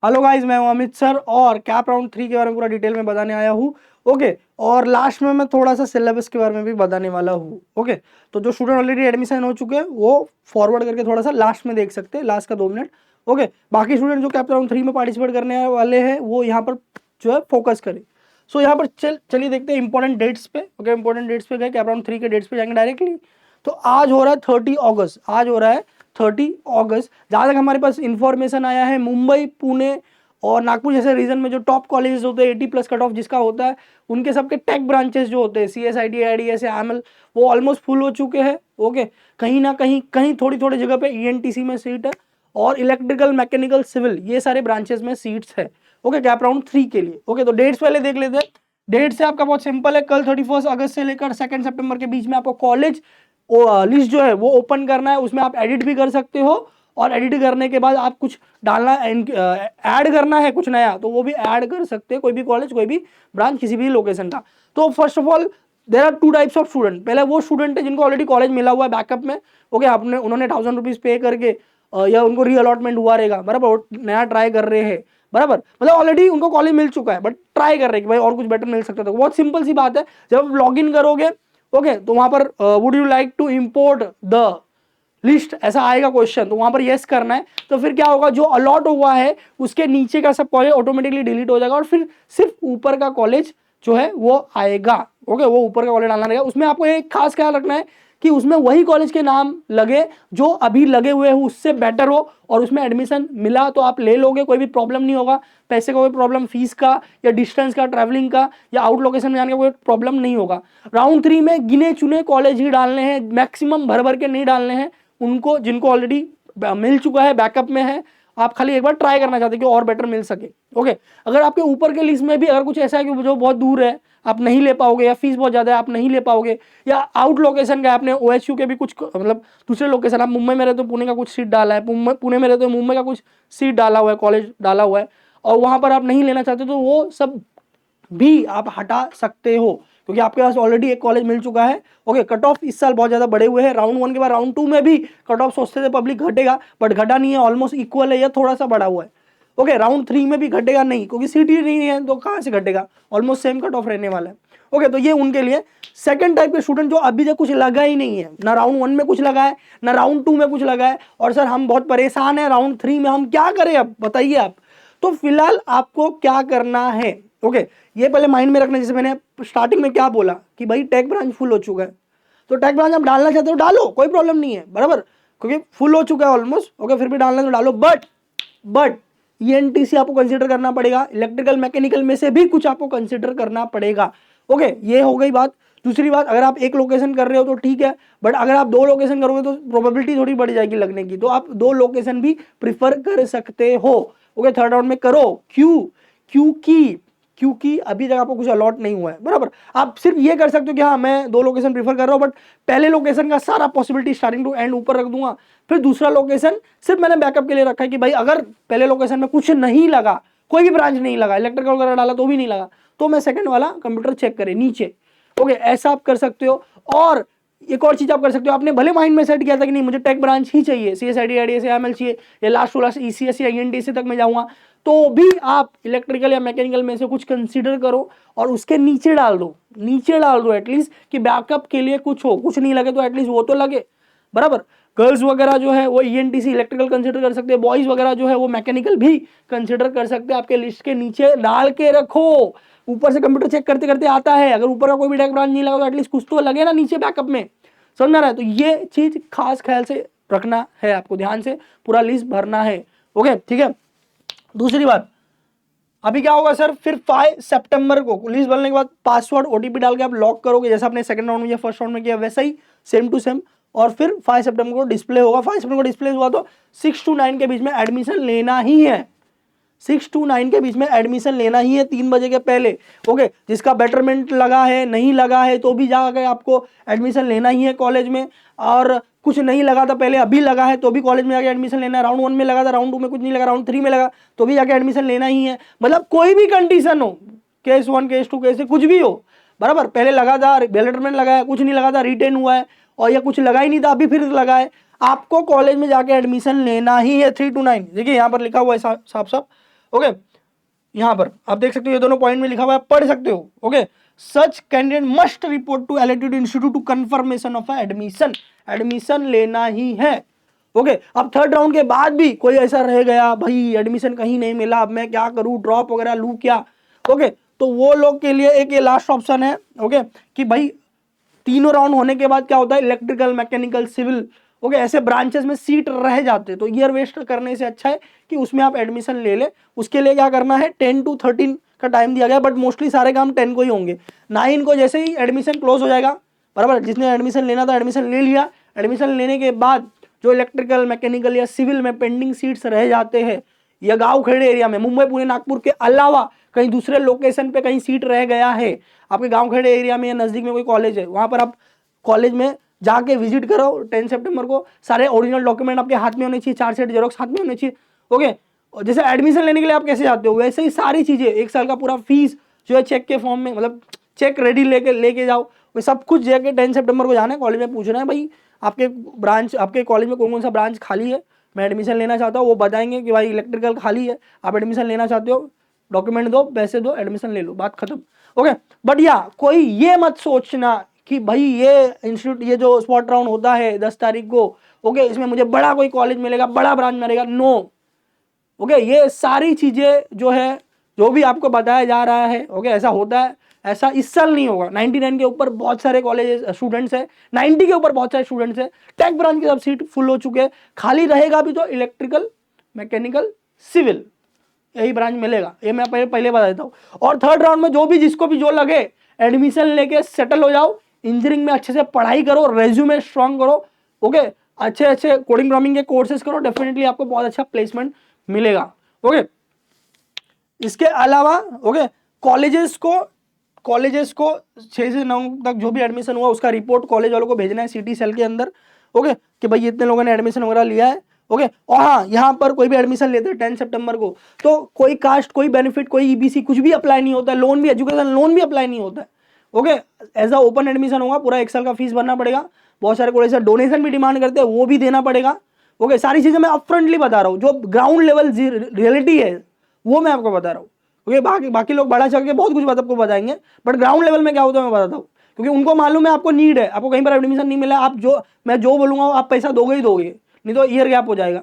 Hello guys, मैं हूं Amit sir और कैप राउंड 3 के बारे में पूरा डिटेल में बताने आया हूं। ओके, और लास्ट में मैं थोड़ा सा सिलेबस के बारे में भी बताने वाला हूं। ओके, तो जो स्टूडेंट ऑलरेडी एडमिशन हो चुके हैं वो फॉरवर्ड करके थोड़ा सा लास्ट में देख सकते हैं, लास्ट का 2 मिनट। ओके, बाकी स्टूडेंट जो कैप राउंड 3 में पार्टिसिपेट करने वाले हैं वो यहाँ पर जो है फोकस करें। सो यहाँ पर चलिए देखते हैं इंपॉर्टेंट डेट्स पे। ओके, इंपॉर्टेंट डेट्स पे गए, कैप राउंड 3 के डेट्स पे जाएंगे डायरेक्टली। तो आज हो रहा है 30 अगस्त, आज हो रहा है 30 अगस्त। जहां तक हमारे पास इंफॉर्मेशन आया है, मुंबई, पुणे और नागपुर जैसे रीजन में जो टॉप कॉलेजेस होते हैं 80+ कट ऑफ जिसका होता है, उनके सबके टेक ब्रांचेस जो होते हैं CSIT, IDS, AML, वो ऑलमोस्ट फुल हो चुके हैं। ओके, कहीं ना कहीं थोड़ी थोड़ी जगह पे ENTC में सीट है और इलेक्ट्रिकल, मैकेनिकल, सिविल, ये सारे ब्रांचेस में सीट्स है। ओके, कैप राउंड 3 के लिए। ओके, तो डेट्स पहले देख लेते हैं। डेट से आपका बहुत सिंपल है, कल 31 अगस्त से लेकर 2 सितंबर के बीच में आपको कॉलेज लिस्ट जो है वो ओपन करना है। उसमें आप एडिट भी कर सकते हो और एडिट करने के बाद आप कुछ डालना, ऐड करना है कुछ नया, तो वो भी ऐड कर सकते हैं, कोई भी कॉलेज, कोई भी ब्रांच, किसी भी लोकेशन का। तो first of all there are 2 types of student. पहले वो स्टूडेंट है जिनको ऑलरेडी कॉलेज मिला हुआ है बैकअप में। ओके, आपने उन्होंने 1000 रुपीज पे करके या उनको री अलॉटमेंट हुआ रहेगा, बराबर, नया ट्राई कर रहे हैं, बराबर, मतलब ऑलरेडी उनको कॉलेज मिल चुका है बट ट्राई कर रहे हैं कि भाई और कुछ बेटर मिल सकता था। बहुत सिंपल सी बात है, जब आप लॉग इन करोगे ओके तो वहां पर would you like to import the list, ऐसा आएगा क्वेश्चन, तो वहां पर यस करना है। तो फिर क्या होगा, जो अलॉट हुआ है उसके नीचे का सब कॉलेज ऑटोमेटिकली डिलीट हो जाएगा और फिर सिर्फ ऊपर का कॉलेज जो है वो आएगा। ओके, वो ऊपर का कॉलेज डालना रहेगा। उसमें आपको एक खास ख्याल रखना है कि उसमें वही कॉलेज के नाम लगे जो अभी लगे हुए हो, उससे बेटर हो, और उसमें एडमिशन मिला तो आप ले लोगे, कोई भी प्रॉब्लम नहीं होगा। पैसे का कोई प्रॉब्लम, फीस का या डिस्टेंस का, ट्रैवलिंग का या आउट लोकेशन में जाने का कोई प्रॉब्लम नहीं होगा। राउंड 3 में गिने चुने कॉलेज ही डालने हैं, मैक्सिमम भर भर के नहीं डालने हैं। उनको जिनको ऑलरेडी मिल चुका है, बैकअप में है, आप खाली एक बार ट्राई करना चाहते हैं कि और बेटर मिल सके। ओके, अगर आपके ऊपर के लिस्ट में भी अगर कुछ ऐसा है कि जो बहुत दूर है, आप नहीं ले पाओगे, या फीस बहुत ज्यादा है आप नहीं ले पाओगे, या आउट लोकेशन का आपने OSU के भी कुछ मतलब दूसरे लोकेशन, आप मुंबई में रहते हो पुणे का कुछ सीट डाला है, पुणे में रहते हो मुंबई का कुछ सीट डाला हुआ है, कॉलेज डाला हुआ है, और वहां पर आप नहीं लेना चाहते तो वो सब भी आप हटा सकते हो क्योंकि आपके पास ऑलरेडी एक कॉलेज मिल चुका है। ओके, कट ऑफ इस साल बहुत ज्यादा बढ़े हुए हैं। राउंड 1 के बाद राउंड 2 में भी कट ऑफ सोचते थे पब्लिक घटेगा, बट घटा नहीं है, ऑलमोस्ट इक्वल है या थोड़ा सा बढ़ा हुआ है। ओके, राउंड 3 में भी घटेगा नहीं क्योंकि सीट ही नहीं है तो कहां से घटेगा, ऑलमोस्ट सेम कट ऑफ रहने वाला है। ओके, तो ये उनके लिए। सेकंड टाइप के स्टूडेंट जो अभी तक कुछ लगा ही नहीं है, ना राउंड 1 में कुछ लगा है, ना राउंड 2 में कुछ लगा है, और सर हम बहुत परेशान है राउंड 3 में, हम क्या करें, अब बताइए आप। तो फिलहाल आपको क्या करना है, ओके, ये पहले माइंड में रखना। जैसे मैंने स्टार्टिंग में क्या बोला कि भाई टेक ब्रांच फुल हो चुका है, तो टेक ब्रांच आप डालना चाहते हो डालो, कोई प्रॉब्लम नहीं है, बराबर, क्योंकि फुल हो चुका है ऑलमोस्ट। ओके, फिर भी डालना तो डालो, बट ENTC आपको कंसीडर करना पड़ेगा, इलेक्ट्रिकल मैकेनिकल में से भी कुछ आपको कंसीडर करना पड़ेगा। ओके, ये हो गई बात। दूसरी बात, अगर आप एक लोकेशन कर रहे हो तो ठीक है, बट अगर आप 2 लोकेशन करोगे तो प्रोबेबिलिटी थोड़ी बढ़ जाएगी लगने की, तो आप 2 लोकेशन भी प्रिफर कर सकते हो। ओके, थर्ड राउंड में करो। क्योंकि अभी तक आपको कुछ अलॉट नहीं हुआ है, बराबर। आप सिर्फ ये कर सकते हो कि हाँ मैं 2 लोकेशन प्रीफर कर रहा हूं, बट पहले लोकेशन का सारा पॉसिबिलिटी स्टार्टिंग टू एंड ऊपर रख दूंगा, फिर दूसरा लोकेशन सिर्फ मैंने बैकअप के लिए रखा है कि भाई अगर पहले लोकेशन में कुछ नहीं लगा, कोई भी ब्रांच नहीं लगा, इलेक्ट्रिकल वगैरह डाला तो भी नहीं लगा, तो मैं सेकंड वाला कंप्यूटर चेक करे नीचे। ओके, ऐसा आप कर सकते हो। और एक और चीज आप कर सकते हो, आपने भले माइंड में सेट किया था कि नहीं मुझे टेक ब्रांच ही चाहिए, CSIT, IDS, AML चाहिए, या लास्ट टू लास्ट ECS या ENTC तक मैं जाऊंगा, तो भी आप इलेक्ट्रिकल या मैकेनिकल में से कुछ कंसीडर करो और उसके नीचे डाल दो एटलीस्ट, कि बैकअप के लिए कुछ हो, कुछ नहीं लगे तो एटलीस्ट वो तो लगे, बराबर। गर्ल्स वगैरह जो है वो ENTC इलेक्ट्रिकल कंसीडर कर सकते हैं, बॉयज वगैरह जो है वो मैकेनिकल भी कंसीडर कर सकते हैं। आपके लिस्ट के नीचे डाल के रखो, ऊपर से कंप्यूटर चेक करते करते आता है, अगर ऊपर का कोई भी टेक ब्रांच नहीं लगा तो एटलीस्ट कुछ तो लगे ना नीचे बैकअप में, समझ रहा है। तो ये चीज खास ख्याल से रखना है, आपको ध्यान से पूरा लिस्ट भरना है। ओके, ठीक है। दूसरी बात, अभी क्या होगा सर, फिर 5 सितंबर को लिस्ट भरने के बाद पासवर्ड OTP डाल के आप लॉक करोगे, जैसा आपने सेकंड राउंड में या फर्स्ट राउंड में किया वैसा ही, सेम टू सेम। और फिर 5 सितंबर को डिस्प्ले होगा। 5 सितंबर को डिस्प्ले हुआ तो 6 to 9 के बीच में एडमिशन लेना ही है, 6 to 9 के बीच में एडमिशन लेना ही है, 3 बजे के पहले। ओके, जिसका बेटरमेंट लगा है, नहीं लगा है, तो भी जाकर आपको एडमिशन लेना ही है कॉलेज में। और कुछ नहीं लगा था पहले, अभी लगा है तो भी कॉलेज में जाके एडमिशन लेना है। राउंड 1 में लगा था, राउंड 2 में कुछ नहीं लगा, राउंड 3 में लगा तो भी जाके एडमिशन लेना ही है। मतलब कोई भी कंडीशन हो, केस 1, केस 2, केस कुछ भी हो, बराबर, पहले लगा था, बेटरमेंट लगा है, कुछ नहीं लगा था, रिटेन हुआ है, और या कुछ लगा ही नहीं था अभी फिर लगा है, आपको कॉलेज में जाके एडमिशन लेना ही है 3 to 9। देखिए यहाँ पर लिखा हुआ है साफ साफ, ओके, यहाँ पर आप देख सकते हो, ये दोनों पॉइंट में लिखा हुआ है, पढ़ सकते हो। Okay, such candidate must report to allotted institute to confirmation of admission, admission लेना ही है। ओके, अब थर्ड राउंड के बाद भी कोई ऐसा रह गया, भाई एडमिशन कहीं नहीं मिला, अब मैं क्या करूं, ड्रॉप वगैरह लूं क्या? ओके, तो वो लोग के लिए एक ये लास्ट ऑप्शन है। ओके, कि भाई तीनों राउंड होने के बाद क्या होता है, इलेक्ट्रिकल, मैकेनिकल, सिविल, ओके, ऐसे ब्रांचेस में सीट रह जाते, तो ईयर वेस्ट करने से अच्छा है कि उसमें आप एडमिशन ले ले। उसके लिए क्या करना है, 10 to 13 का टाइम दिया गया, बट मोस्टली सारे काम 10 को ही होंगे। 9 को जैसे ही एडमिशन क्लोज हो जाएगा, बराबर, जिसने एडमिशन लेना था एडमिशन ले लिया, एडमिशन लेने के बाद जो इलेक्ट्रिकल, मैकेनिकल या सिविल में पेंडिंग सीट्स रह जाते हैं, या गांव खेड़े एरिया में, मुंबई, पुणे, नागपुर के अलावा कहीं दूसरे लोकेशन पे कहीं सीट रह गया है, आपके गांव खेड़े एरिया में या नजदीक में कोई कॉलेज है, वहां पर आप कॉलेज में जाके विजिट करो 10 सितंबर को। सारे ओरिजिनल डॉक्यूमेंट आपके हाथ में होने चाहिए, 4 सेट जेरोक्स हाथ में होने चाहिए। ओके, और जैसे एडमिशन लेने के लिए आप कैसे जाते हो, वैसे ही सारी चीजें, 1 साल का पूरा फीस जो है चेक के फॉर्म में, मतलब चेक रेडी लेके जाओ, वो सब कुछ जाके 10 सितंबर को जाना है कॉलेज में, पूछना है भाई आपके ब्रांच, आपके कॉलेज में कौन कौन सा ब्रांच खाली है, मैं एडमिशन लेना चाहता हूँ। वो बताएंगे कि भाई इलेक्ट्रिकल खाली है, आप एडमिशन लेना चाहते हो, डॉक्यूमेंट दो, पैसे दो, एडमिशन ले लो, बात खत्म। ओके, बट या कोई ये मत सोचना कि भाई ये इंस्टीट्यूट, ये जो स्पॉट राउंड होता है 10 तारीख को, ओके, इसमें मुझे बड़ा कोई कॉलेज मिलेगा, बड़ा ब्रांच मिलेगा, नो। ओके, ये सारी चीजें जो है, जो भी आपको बताया जा रहा है, ओके, ऐसा होता है, ऐसा इस साल नहीं होगा। 99 के ऊपर बहुत सारे कॉलेज स्टूडेंट्स हैं, 90 के ऊपर बहुत सारे स्टूडेंट्स हैं, टेक ब्रांच की सब सीट फुल हो चुके हैं, खाली रहेगा भी तो इलेक्ट्रिकल, मैकेनिकल, सिविल, यही ब्रांच मिलेगा, ये मैं पहले बता देता हूँ। और थर्ड राउंड में जो भी, जिसको भी जो लगे, एडमिशन लेके सेटल हो जाओ, इंजीनियरिंग में अच्छे से पढ़ाई करो, रेज्यूमे स्ट्रांग करो, ओके, अच्छे अच्छे कोडिंग प्रोग्रामिंग के कोर्सेज करो, डेफिनेटली आपको बहुत अच्छा प्लेसमेंट मिलेगा। ओके, इसके अलावा ओके, कॉलेजेस को 6 से 9 तक जो भी एडमिशन हुआ उसका रिपोर्ट कॉलेज वालों को भेजना है सिटी सेल के अंदर। ओके, कि भाई इतने लोगों ने एडमिशन वगैरह लिया है। ओके, और हाँ, यहाँ पर कोई भी एडमिशन लेते हैं 10 सितंबर को, तो कोई कास्ट, कोई बेनिफिट, कोई ईबीसी कुछ भी अप्लाई नहीं होता है, लोन भी, एजुकेशन लोन भी अप्लाई नहीं होता है। Okay, as a open admission होगा, पूरा 1 साल का फीस भरना पड़ेगा। बहुत सारे कॉलेज डोनेशन भी डिमांड करते हैं, वो भी देना पड़ेगा। ओके, सारी चीजें मैं अपफ्रंटली बता रहा हूँ, जो ग्राउंड लेवल रियलिटी है वो मैं आपको बता रहा हूँ। ओके, बाकी लोग बड़ा चल के बहुत कुछ बात आपको बताएंगे, बट ग्राउंड लेवल में क्या होता है मैं बताता हूँ, क्योंकि उनको मालूम है आपको नीड है, आपको कहीं पर एडमिशन नहीं मिला, आप जो मैं जो बोलूंगा आप पैसा दोगे ही दोगे, नहीं तो ईयर गैप हो जाएगा,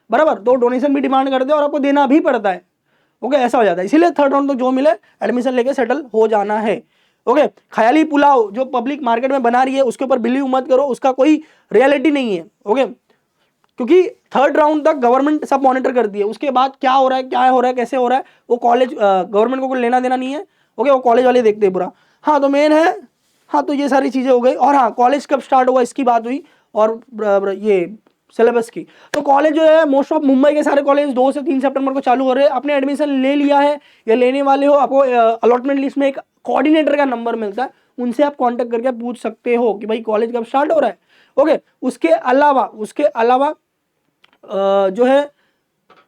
बराबर। तो डोनेशन भी डिमांड करते हैं और आपको देना भी पड़ता है। ओके, ऐसा हो जाता है, इसीलिए थर्ड राउंड तक जो मिले एडमिशन लेके सेटल हो जाना है। ओके, ख्याली पुलाव जो पब्लिक मार्केट में बना रही है उसके ऊपर बिलीव मत करो, उसका कोई रियलिटी नहीं है। ओके, क्योंकि थर्ड राउंड तक गवर्नमेंट सब मॉनिटर करती है, उसके बाद क्या हो रहा है, क्या हो रहा है, कैसे हो रहा है, वो कॉलेज, गवर्नमेंट को कोई लेना देना नहीं है। ओके, वो कॉलेज वाले देखते हैं पूरा। हाँ, तो मेन है, हाँ, तो ये सारी चीजें हो गई। और हाँ, कॉलेज कब स्टार्ट होगा इसकी बात हुई, और ये सिलेबस की, तो कॉलेज जो है मोस्ट ऑफ मुंबई के सारे कॉलेज 2 से 3 सितंबर को चालू हो रहे हैं। आपने एडमिशन ले लिया है या लेने वाले हो, आपको अलॉटमेंट लिस्ट में एक कोऑर्डिनेटर का नंबर मिलता है, उनसे आप कांटेक्ट करके पूछ सकते हो कि भाई कॉलेज कब स्टार्ट हो रहा है। ओके, उसके अलावा जो है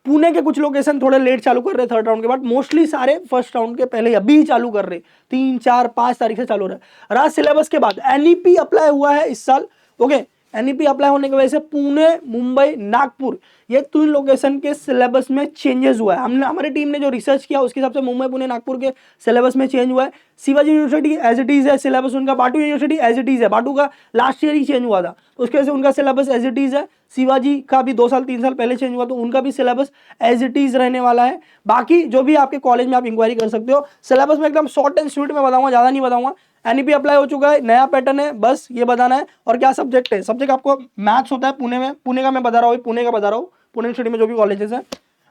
पुणे के कुछ लोकेशन थोड़े लेट चालू कर रहे हैं थर्ड राउंड के बाद, मोस्टली सारे फर्स्ट राउंड के पहले अभी चालू कर रहे, 3, 4, 5 तारीख से चालू हो रहा है। रहा सिलेबस के बाद एनईपी अप्लाई हुआ है इस साल। ओके, एनईपी अप्लाई होने की वजह से पुणे, मुंबई, नागपुर, ये 3 लोकेशन के सिलेबस में चेंजेस हुआ है। हमने, हमारी टीम ने जो रिसर्च किया उसके हिसाब से मुंबई, पुणे, नागपुर के सिलेबस में चेंज हुआ है। Shivaji university as it is है सिलेबस उनका, BATU university as it is है, बाटू का लास्ट ईयर ही चेंज हुआ था, तो उसकी वजह से उनका सिलेबस एज इट इज है। शिवाजी का भी 2 साल 3 साल पहले चेंज हुआ, तो उनका भी सिलेबस एज इट इज रहने वाला है। बाकी जो भी आपके कॉलेज में आप इंक्वायरी कर सकते हो, सिलेबस में एकदम शॉर्ट एंड स्वीट में बताऊंगा, ज्यादा नहीं बताऊंगा। एनईपी अप्लाई हो चुका है, नया पैटर्न है, बस ये बताना है। और क्या सब्जेक्ट है, सब्जेक्ट आपको मैथ्स होता है पुणे में, पुणे का मैं बता रहा हूँ, पुणे यूनिवर्सिटी में जो भी कॉलेजेस है,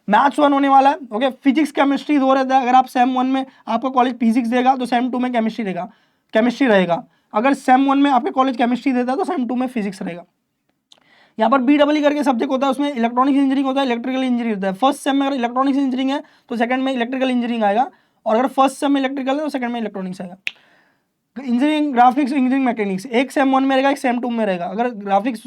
मैथ्स 1 होने वाला है। ओके, फिजिक्स केमिस्ट्री 2 रहता है। अगर आप सेम 1 में आपका कॉलेज फिजिक्स देगा तो सेम 2 में केमिस्ट्री रहेगा। अगर सेम 1 में आपके कॉलेज केमिस्ट्री देता है तो सेम 2 में फिजिक्स रहेगा। यहाँ पर BEE करके सब्जेक्ट होता है, उसमें इलेक्ट्रॉनिक्स इंजीनियरिंग होता है, इलेक्ट्रिकल इंजीनियरिंग होता है। फर्स्ट सेम में अगर इलेक्ट्रॉनिक्स इंजीनियरिंग है तो सेकंड में इलेक्ट्रिकल इंजीनियरिंग आएगा, और अगर फर्स्ट सेम में इलेक्ट्रिकल है तो सेकंड में इलेक्ट्रॉनिक्स आएगा। इंजीनियरिंग, ग्राफिक्स, इंजीनियरिंग, मैकेनिक्स एक सेम 1 में रहेगा, एक सेम 2 में रहेगा। अगर ग्राफिक्स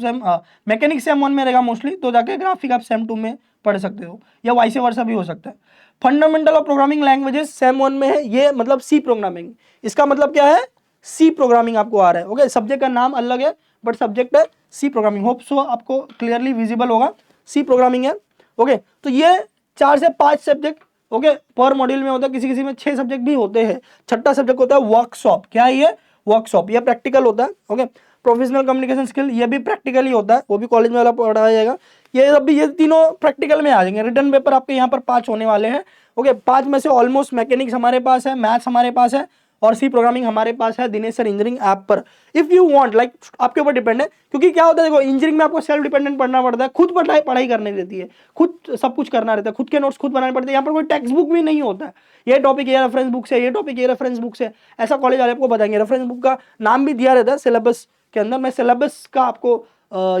मैकेनिक्स सेम 1 में रहेगा मोस्टली, तो जाके ग्राफिक आप सेम 2 में पढ़ सकते हो, या वाइस वर्सा भी हो सकता है। Fundamental of programming languages same 1 में है, ये मतलब सी प्रोग्रामिंग। इसका मतलब क्या है, सी प्रोग्रामिंग आपको आ रहा है। ओके, सब्जेक्ट का नाम अलग है बट सब्जेक्ट है सी प्रोग्रामिंग। होप सो आपको क्लियरली विजिबल होगा, सी प्रोग्रामिंग है। ओके, तो ये 4 से 5 सब्जेक्ट ओके, पर मॉड्यूल में होता है, किसी किसी में 6 सब्जेक्ट भी होते हैं। छठा सब्जेक्ट होता है वर्कशॉप। क्या है ये? वर्कशॉप। ये प्रैक्टिकल होता है। ओके, प्रोफेशनल कम्युनिकेशन स्किल, ये भी प्रैक्टिकल ही होता है, वो भी कॉलेज में वाला पढ़ाया जाएगा। ये सब भी, ये तीनों प्रैक्टिकल में आ जाएंगे। रिटर्न पेपर आपके यहाँ पर 5 होने वाले हैं। ओके, 5 में से ऑलमोस्ट मैकेनिक्स हमारे पास है, मैथ्स हमारे पास है और सी प्रोग्रामिंग हमारे पास है दिनेश सर इंजीनियरिंग ऐप पर। इफ यू वांट, लाइक आपके ऊपर डिपेंड है, क्योंकि क्या होता है देखो, इंजीनियरिंग में आपको सेल्फ डिपेंडेंट पढ़ना पड़ता है, खुद पढ़ाई करनी रहती है, खुद सब कुछ करना रहता है, खुद के नोट्स खुद बनाने पड़ते हैं। यहाँ पर कोई टेक्स्ट बुक भी नहीं होता है, ये टॉपिक ये रेफरेंस बुक से, ये टॉपिक ये रेफरेंस बुक से, ऐसा कॉलेज वाले आपको बताएंगे। रेफरेंस बुक का नाम भी दिया रहता है सिलेबस के अंदर। मैं सिलेबस का आपको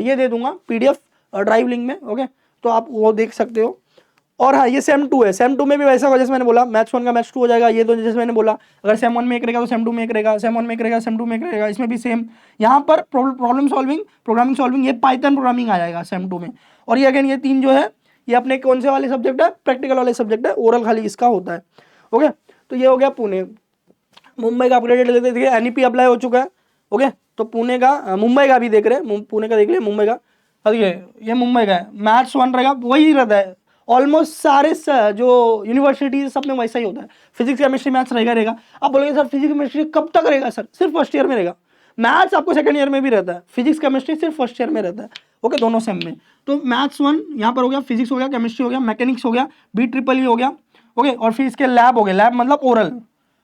ये दे दूंगा PDF ड्राइव लिंक में। ओके, तो आप वो देख सकते हो। और हाँ, ये सेम 2 है। सेम 2 में भी वैसा होगा जैसे मैंने बोला, मैथ्स 1 का मैथ्स 2 हो जाएगा। ये तो जैसे मैंने बोला, अगर सेम 1 में एक रहेगा तो सेम 2 में एक रहेगा, सेम 1 में एक रहेगा, सेम 2 में एक रहेगा। इसमें भी सेम, यहाँ पर प्रॉब्लम सॉल्विंग, प्रोग्रामिंग सॉल्विंग, ये पाइथन प्रोग्रामिंग आ जाएगा सेम 2 में। और ये अगेन ये 3 जो है, ये अपने कौन से वाले सब्जेक्ट है? प्रैक्टिकल वाले सब्जेक्ट है, ओरल खाली इसका होता है। ओके, तो ये हो गया पुणे। मुंबई का अपग्रेडेड लेते देखिए, NEP अप्लाई हो चुका है। ओके, तो पुणे का, मुंबई का भी देख रहे हैं, पुणे का देख लिया, मुंबई का। ये मुंबई का है। मैथ्स 1 रहेगा, वही रहता है ऑलमोस्ट सारे जो यूनिवर्सिटीज सब में वैसा ही होता है। फिजिक्स केमिस्ट्री मैथ्स रहेगा। आप बोलेंगे सर फिजिक्स केमिस्ट्री कब तक रहेगा? सर सिर्फ फर्स्ट ईयर में रहेगा। मैथ्स आपको सेकंड ईयर में भी रहता है, फिजिक्स केमिस्ट्री सिर्फ फर्स्ट ईयर में रहता है। ओके, दोनों सेम में। तो मैथ्स 1 यहाँ पर हो गया, फिजिक्स हो गया, केमिस्ट्री हो गया, मैकेनिक्स हो गया, BEE हो गया। ओके, और फिर इसके लैब हो गए, लैब मतलब ओरल।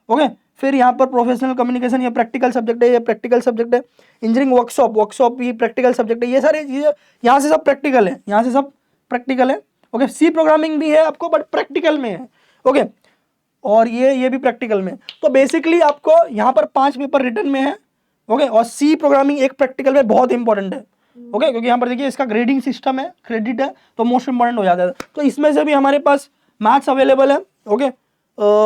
ओके, फिर यहाँ पर प्रोफेशनल कम्युनिकेशन, ये प्रैक्टिकल सब्जेक्ट है, ये प्रैक्टिकल सब्जेक्ट है। इंजीनियरिंग वर्कशॉप भी प्रैक्टिकल सब्जेक्ट है। ये सारी चीज़ें यहाँ से सब प्रैक्टिकल है, यहाँ से सब प्रैक्टिकल है। ओके, सी प्रोग्रामिंग भी है आपको, बट प्रैक्टिकल में है। ओके, और ये भी प्रैक्टिकल में। तो बेसिकली आपको यहाँ पर 5 पेपर रिटर्न में है। ओके, और सी प्रोग्रामिंग एक प्रैक्टिकल में बहुत इंपॉर्टेंट है। ओके, क्योंकि यहाँ पर देखिए इसका ग्रेडिंग सिस्टम है, क्रेडिट है, तो मोस्ट इंपॉर्टेंट हो जाता है। तो इसमें से भी हमारे पास मैथ्स अवेलेबल है। ओके,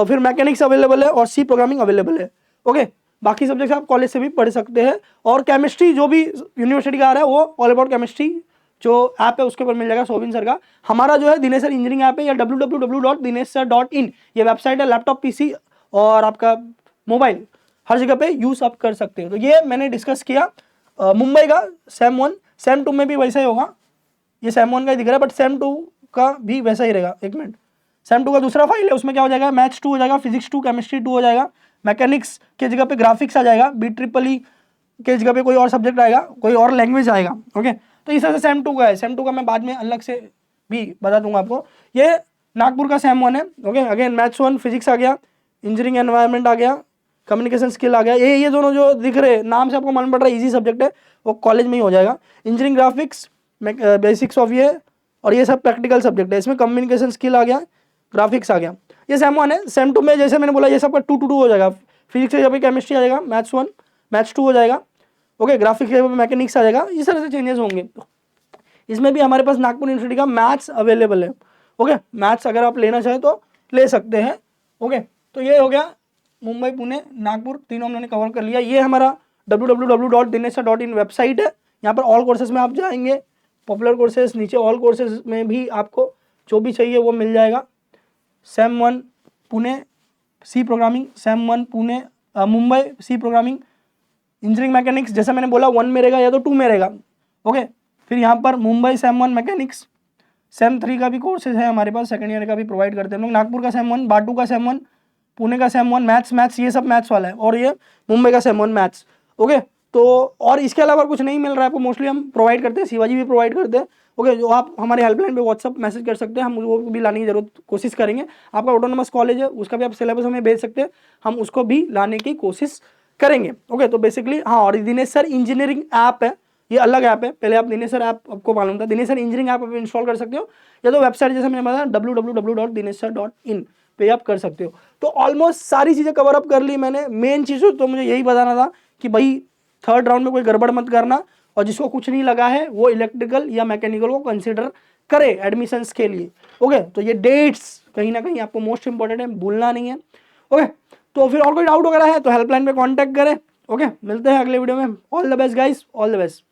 फिर मैकेनिक्स अवेलेबल है और सी प्रोग्रामिंग अवेलेबल है। ओके, बाकी सब्जेक्ट आप कॉलेज से भी पढ़ सकते हैं। और केमिस्ट्री जो भी यूनिवर्सिटी का आ रहा है, वो ऑल अबाउट केमिस्ट्री जो ऐप है उसके ऊपर मिल जाएगा, सोबिन सर का। हमारा जो है दिनेश सर इंजीनियरिंग ऐप है, या www.dineshsir.in, ये वेबसाइट है। लैपटॉप, PC और आपका मोबाइल हर जगह पे यूज आप कर सकते हो। तो ये मैंने डिस्कस किया मुंबई का सेम 1। सेम 2 में भी वैसा ही होगा, ये सेम 1 का ही दिख रहा है, बट सेम 2 का भी वैसा ही रहेगा। एक मिनट, सेम 2 का दूसरा फाइल है, उसमें क्या हो जाएगा? मैथ्स 2 हो जाएगा, फिजिक्स 2, केमिस्ट्री 2 हो जाएगा, मैकेनिक्स के जगह पे ग्राफिक्स आ जाएगा, BEE के जगह पे कोई और सब्जेक्ट आएगा, कोई और लैंग्वेज आएगा। ओके, तो इस तरह से सेम 2 का है। सेम 2 का मैं बाद में अलग से भी बता दूंगा आपको। ये नागपुर का सेम 1 है। ओके, अगेन मैथ्स 1, फिजिक्स आ गया, इंजीनियरिंग एनवायरनमेंट आ गया, कम्युनिकेशन स्किल आ गया। ये दोनों जो दिख रहे नाम से आपको मालूम पड़ रहा है इजी सब्जेक्ट है, वो कॉलेज में ही हो जाएगा। इंजीनियरिंग ग्राफिक्स, बेसिक्स ऑफ ये, और ये सब प्रैक्टिकल सब्जेक्ट है। इसमें कम्युनिकेशन स्किल आ गया, ग्राफिक्स आ गया। ये सेम 1 है। सेम 2 में जैसे मैंने बोला, ये सबका 2 हो जाएगा। फिजिक्स से जब केमिस्ट्री आ जाएगा, मैथ्स 1, मैथ्स 2 हो जाएगा। ओके, ग्राफिक्स के मैकेनिक्स आ जाएगा। इस तरह से चेंजेस होंगे। इसमें भी हमारे पास नागपुर यूनिवर्सिटी का मैथ्स अवेलेबल है। ओके, मैथ्स अगर आप लेना चाहें तो ले सकते हैं। ओके, तो ये हो गया मुंबई, पुणे, नागपुर, तीनों हमने कवर कर लिया। ये हमारा www.dineshsir.in वेबसाइट है। यहाँ पर ऑल कोर्सेज में आप जाएंगे, पॉपुलर कोर्सेज, नीचे ऑल कोर्सेज में भी आपको जो भी चाहिए वो मिल जाएगा। Sem 1 Pune C programming, sem 1 Pune Mumbai C programming, engineering mechanics जैसा मैंने बोला 1 में रहेगा या तो 2 में रहेगा। ओके, फिर यहाँ पर मुंबई सेम 1 मैकेनिक्स, सेम 3 का भी कोर्सेज है हमारे पास, सेकंड ईयर का भी प्रोवाइड करते हैं हम लोग। नागपुर का सेम 1, बाटू का सेम 1, पुणे का सेम 1 मैथ्स, ये सब मैथ्स वाला है, और ये मुंबई का सेम 1 मैथ्स। ओके, तो और इसके अलावा कुछ नहीं मिल रहा है आपको, मोस्टली हम प्रोवाइड करते हैं, शिवाजी भी प्रोवाइड करते हैं। ओके, जो आप हमारे हेल्पलाइन पे व्हाट्सअप मैसेज कर सकते हैं, हम वो भी लाने की जरूरत कोशिश करेंगे। आपका ऑटोनोमस कॉलेज है, उसका भी आप सिलेबस हमें भेज सकते हैं, हम उसको भी लाने की कोशिश करेंगे। ओके, तो बेसिकली हाँ, और दिनेश सर इंजीनियरिंग ऐप है, ये अलग ऐप है। पहले आप दिनेश सर ऐप आपको मालूम था, दिनेश सर इंजीनियरिंग ऐप आप इंस्टॉल कर सकते हो, या तो वेबसाइट जैसे मैंने बताया www.dineshsir.in पे आप कर सकते हो। तो ऑलमोस्ट सारी चीज़ें कवर अप कर ली मैंने। मेन चीज़ तो मुझे यही बताना था कि भाई थर्ड राउंड में कोई गड़बड़ मत करना, और जिसको कुछ नहीं लगा है वो इलेक्ट्रिकल या मैकेनिकल को कंसिडर करे एडमिशन्स के लिए। ओके, तो ये डेट्स कहीं ना कहीं आपको मोस्ट इंपॉर्टेंट है, भूलना नहीं है। ओके, तो फिर और कोई डाउट वगैरह है तो हेल्पलाइन पे कांटेक्ट करें। ओके, मिलते हैं अगले वीडियो में। All the best guys, all the best.